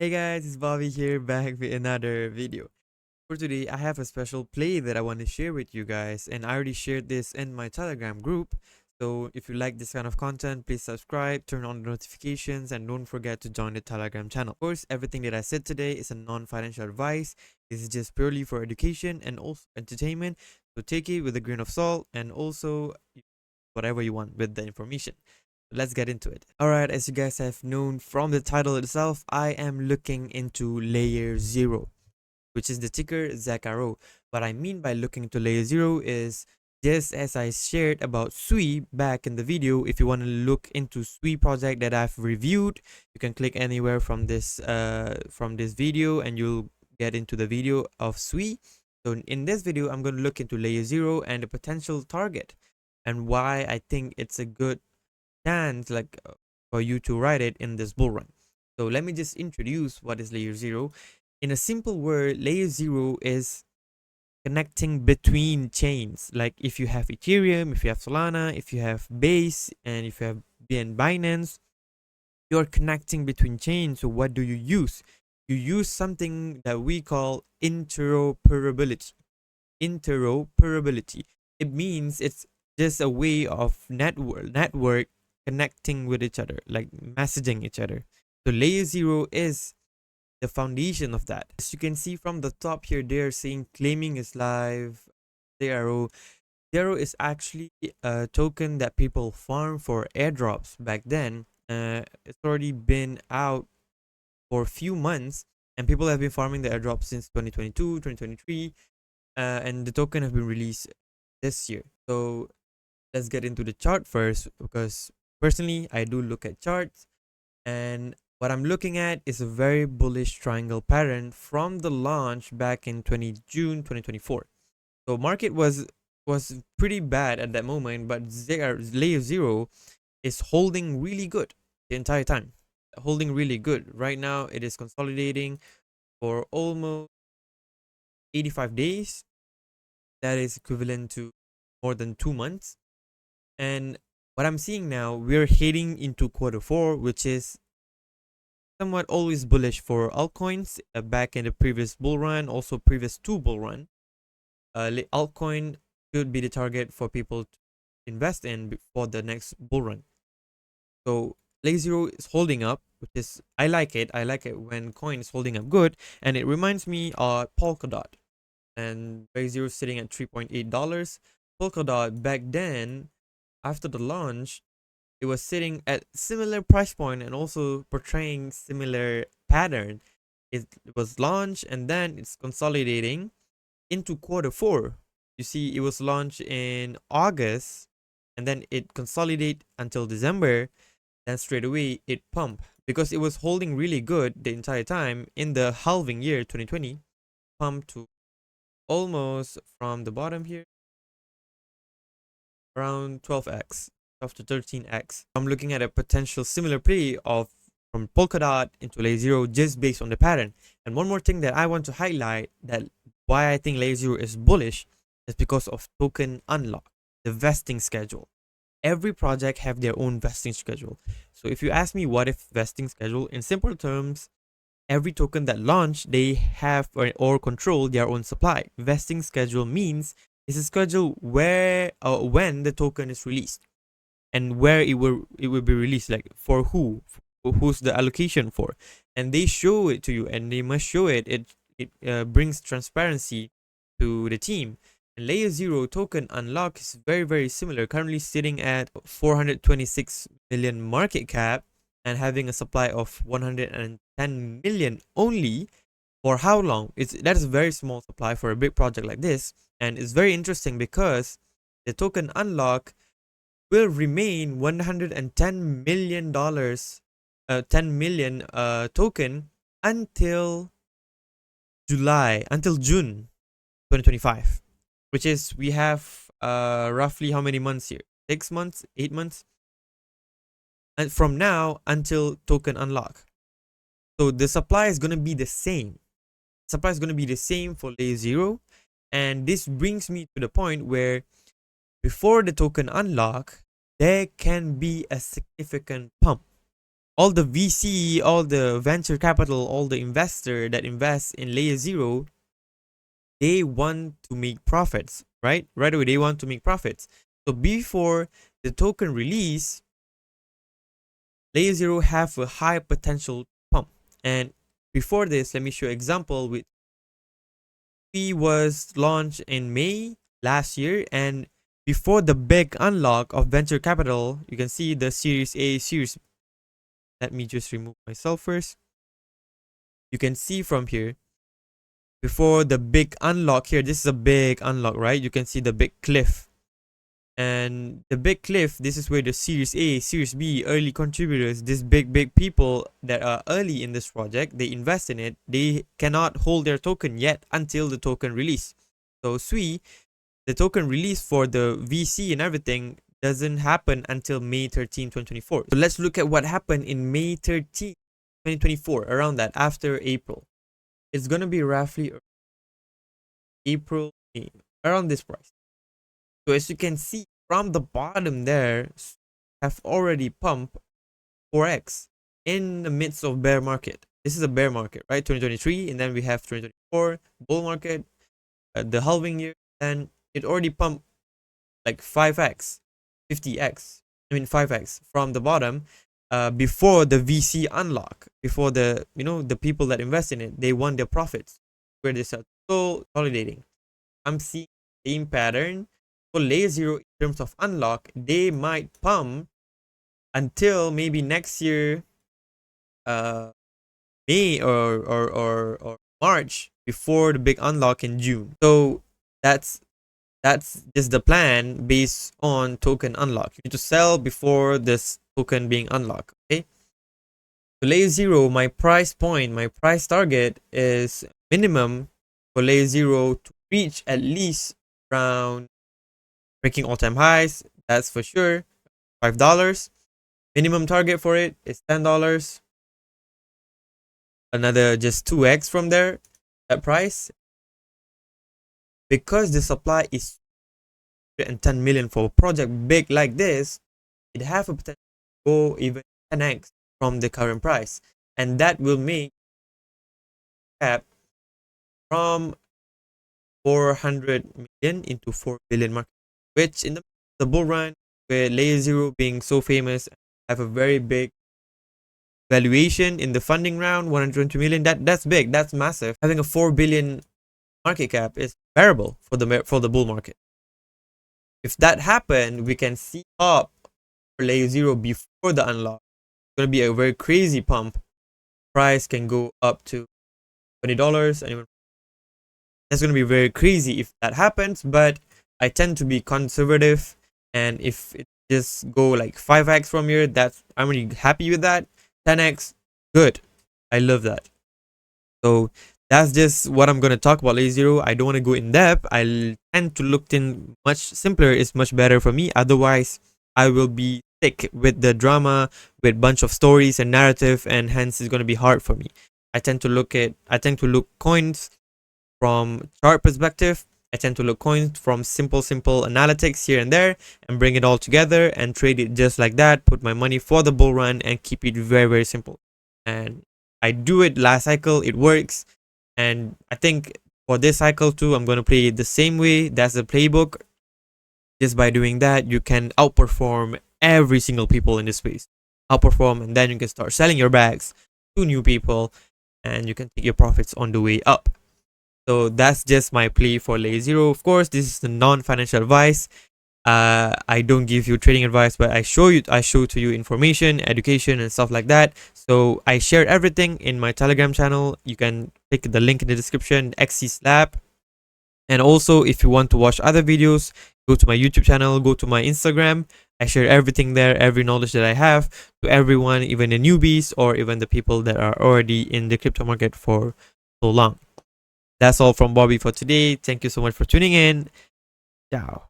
Hey guys, it's Bobby here back with another video. For today, I have a special play that I want to share with you guys, and I already shared this in my Telegram group. So if you like this kind of content, please subscribe, turn on the notifications, and don't forget to join the Telegram channel. Of course, everything that I said today is a non-financial advice. This is just purely for education and also entertainment. So take it with a grain of salt and also whatever you want with the information. Let's get into it. Alright, as you guys have known from the title itself, I am looking into LayerZero, which is the ticker ZRO. What I mean by looking into LayerZero is just as I shared about Sui back in the video. If you want to look into Sui project that I've reviewed, you can click anywhere from this video and you'll get into the video of Sui. So in this video, I'm going to look into LayerZero and the potential target and why I think it's a good chance for you to write it in this bull run. So let me just introduce what is LayerZero. In a simple word, LayerZero is connecting between chains. Like if you have Ethereum, if you have Solana, if you have Base, and if you have Binance, you're connecting between chains. So what do you use? You use something that we call interoperability. Interoperability. It means it's just a way of network connecting with each other, like messaging each other. So LayerZero is the foundation of that. As you can see from the top here, they're saying claiming is live. ZRO. ZRO is actually a token that people farm for airdrops back then. It's already been out for a few months and people have been farming the airdrop since 2022, 2023, and the token have been released this year. So let's get into the chart first, because personally I do look at charts, and what I'm looking at is a very bullish triangle pattern from the launch back in June 2024. So market was pretty bad at that moment, but LayerZero is holding really good the entire time. Holding really good. Right now it is consolidating for almost 85 days. That is equivalent to more than 2 months. And what I'm seeing now, we're heading into Q4, which is somewhat always bullish for altcoins. Back in the previous bull run, also previous two bull run, altcoin should be the target for people to invest in for the next bull run. So LayerZero is holding up, which is I like it. I like it when coin is holding up good, and it reminds me of Polkadot. And LayerZero is sitting at $3.8. Polkadot back then, after the launch, it was sitting at similar price point and also portraying similar pattern. It was launched and then it's consolidating into Q4. You see, it was launched in August and then it consolidate until December. Then straight away it pumped because it was holding really good the entire time. In the halving year 2020, pumped to almost from the bottom here around 12x. 12 to 13x. I'm looking at a potential similar play of from Polkadot into LayerZero just based on the pattern. And one more thing that I want to highlight, that why I think LayerZero is bullish, is because of token unlock, the vesting schedule. Every project have their own vesting schedule. So if you ask me what if vesting schedule, in simple terms, every token that launch, they have or control their own supply. Vesting schedule means it's a schedule where when the token is released and where it will be released, like for who's the allocation for, and they show it to you and they must show it. It brings transparency to the team. And LayerZero token unlock is very similar, currently sitting at 426 million market cap and having a supply of 110 million only. For how long? That is a very small supply for a big project like this, and it's very interesting because the token unlock will remain $110 million, 10 million token until June 2025, which is we have roughly how many months here? 6 months, 8 months, and from now until token unlock. So the supply is going to be the same. Supply is going to be the same for LayerZero, and this brings me to the point where before the token unlock, there can be a significant pump all the VC, all the venture capital, all the investor that invest in LayerZero, they want to make profits, right? Right away, they want to make profits. So before the token release, LayerZero have a high potential pump. And before this, let me show you example with was launched in May last year, and before the big unlock of venture capital, you can see the Series A, Series B. Let me just remove myself first. You can see from here, before the big unlock here, this is a big unlock, right? You can see the big cliff. And the big cliff, this is where the Series A, Series B, early contributors, these big people that are early in this project, they invest in it. They cannot hold their token yet until the token release. So SWI, the token release for the VC and everything doesn't happen until May 13, 2024. So let's look at what happened in May 13, 2024, around that, after April. It's going to be roughly April, May, around this price. So as you can see from the bottom there, have already pumped 4x in the midst of bear market. This is a bear market, right? 2023, and then we have 2024 bull market, the halving year, and it already pumped like 5x, 50x. I mean 5x from the bottom, before the VC unlock, before the the people that invest in it, they want their profits, where they start consolidating. I'm seeing the same pattern. For LayerZero, in terms of unlock, they might pump until maybe next year, May or March, before the big unlock in June. So that's just the plan based on token unlock. You need to sell before this token being unlocked. Okay. So LayerZero, my price point, my price target is minimum for LayerZero to reach at least around breaking all-time highs. That's for sure. $5. Minimum target for it is $10. Another just 2x from there, that price. Because the supply is 10 million for a project big like this, it have a potential to go even 10x from the current price, and that will make cap from 400 million into 4 billion market, which in the bull run, with LayerZero being so famous, have a very big valuation in the funding round, 120 million. That's big, that's massive. Having a 4 billion market cap is bearable for the bull market. If that happened, we can see up for LayerZero before the unlock. It's going to be a very crazy pump. Price can go up to $20 and even that's going to be very crazy if that happens, but I tend to be conservative, and if it just go like 5x from here, I'm really happy with that. 10x, good. I love that. So that's just what I'm going to talk about LayerZero. I don't want to go in depth. I tend to look in much simpler is much better for me. Otherwise, I will be thick with the drama, with bunch of stories and narrative, and hence it's going to be hard for me. I tend to look coins from chart perspective. I tend to look coins from simple analytics here and there, and bring it all together and trade it just like that. Put my money for the bull run and keep it very simple. And I do it last cycle, it works, and I think for this cycle too, I'm going to play it the same way. That's the playbook. Just by doing that, you can outperform every single people in this space. Outperform, and then you can start selling your bags to new people, and you can take your profits on the way up. So that's just my play for LayerZero. Of course, this is the non-financial advice. I don't give you trading advice, but I show to you information, education, and stuff like that. So I share everything in my Telegram channel. You can click the link in the description, XCSlab. And also, if you want to watch other videos, go to my YouTube channel, go to my Instagram. I share everything there, every knowledge that I have to everyone, even the newbies or even the people that are already in the crypto market for so long. That's all from Bobby for today. Thank you so much for tuning in. Ciao.